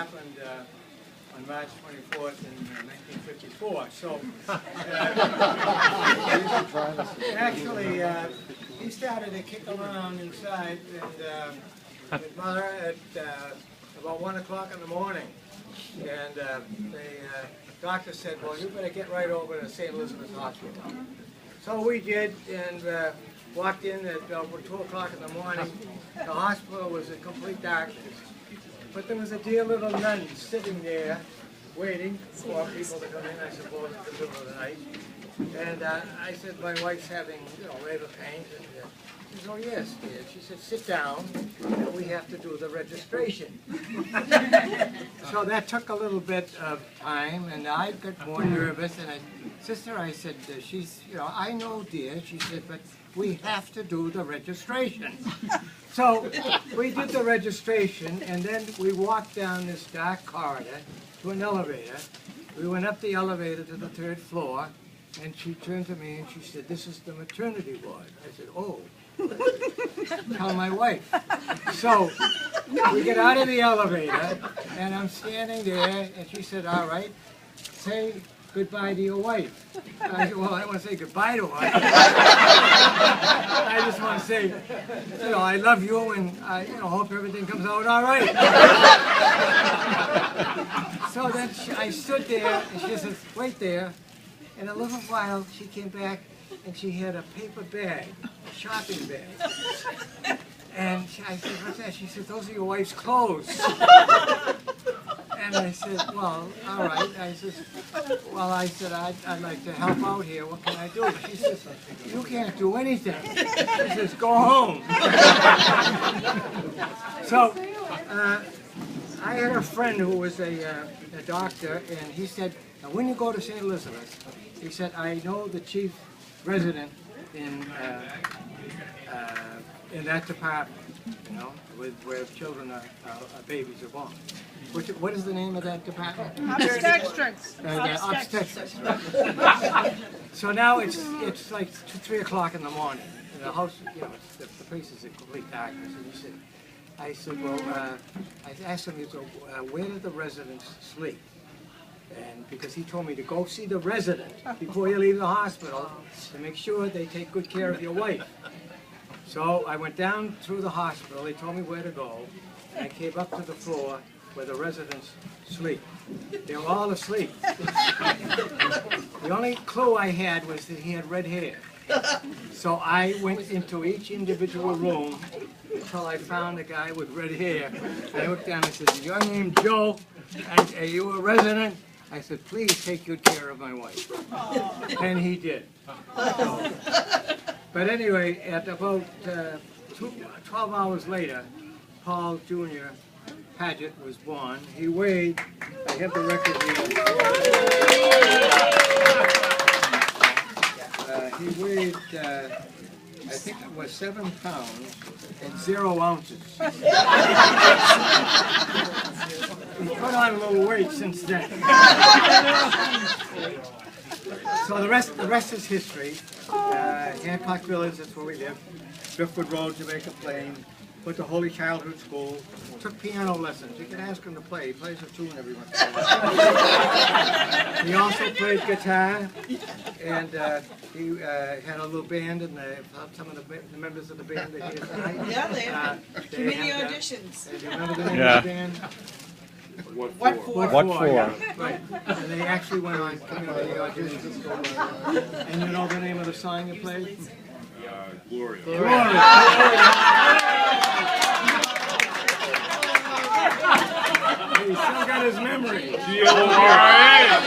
happened on March 24th in 1954. So actually, he started to kick around inside, and his mother at about 1 o'clock in the morning, and the doctor said, "Well, you better get right over to St. Elizabeth's Hospital." So we did, and walked in at 2 o'clock in the morning. The hospital was in complete darkness. But there was a dear little nun sitting there waiting for people to come in, I suppose, in the middle of the night. And I said, my wife's having, labor pains. And she said, "Oh, yes, dear." She said, "Sit down, and we have to do the registration." So that took a little bit of time, and I got more nervous. And Sister, I said, she's, "I know, dear." She said, "But we have to do the registration." So we did the registration, and then we walked down this dark corridor to an elevator. We went up the elevator to the 3rd floor, and she turned to me and she said, "This is the maternity ward." I said, "Oh." Tell my wife. So we get out of the elevator, and I'm standing there, and she said, "All right, say goodbye to your wife." I said, "Well, I don't want to say goodbye to her. I just want to say, I love you, and I, hope everything comes out all right." So then I stood there, and she says, "Wait there." In a little while, she came back, and she had a paper bag, a shopping bag. And I said, "What's that?" She said, "Those are your wife's clothes." And I said, "Well, all right." I said, I'd like to help out here. What can I do?" She says, "You can't do anything." She says, "Go home." So I had a friend who was a doctor, and he said, "Now, when you go to St. Elizabeth's," he said, "I know the chief resident in that department, where children babies are born." What is the name of that department? Obstetrics. Obstetrics. So now it's like 3 o'clock in the morning, and the house, the place is in complete darkness. And he said, I said, "Well," I asked him, "Where do the residents sleep?" And because he told me to go see the resident before you leave the hospital to make sure they take good care of your wife. So I went down through the hospital. They told me where to go, and I came up to the floor where the residents sleep. They were all asleep. The only clue I had was that he had red hair. So I went into each individual room until I found a guy with red hair. And I looked down and I said, "Is your name Joe? And are you a resident?" I said, "Please take good care of my wife." And he did. So, but anyway, at about 12 hours later, Paul Jr. Paget was born. He weighed, I have the record here. He weighed, I think it was 7 pounds and 0 ounces. He put on a little weight since then. So the rest is history. Hancock Village, that's where we live. Driftwood Road, Jamaica Plain. Went to Holy Childhood School. Took piano lessons. You can ask him to play. He plays a tune every once in a while. He also played guitar, and he had a little band, and some of the members of the band that he had tonight. Yeah, they had community auditions. Do you remember the name of the band? What for? What for? Yeah, right. And they actually went on community auditions. And you know the name of the song you played? Gloria. Gloria. He still got his memory. Gloria.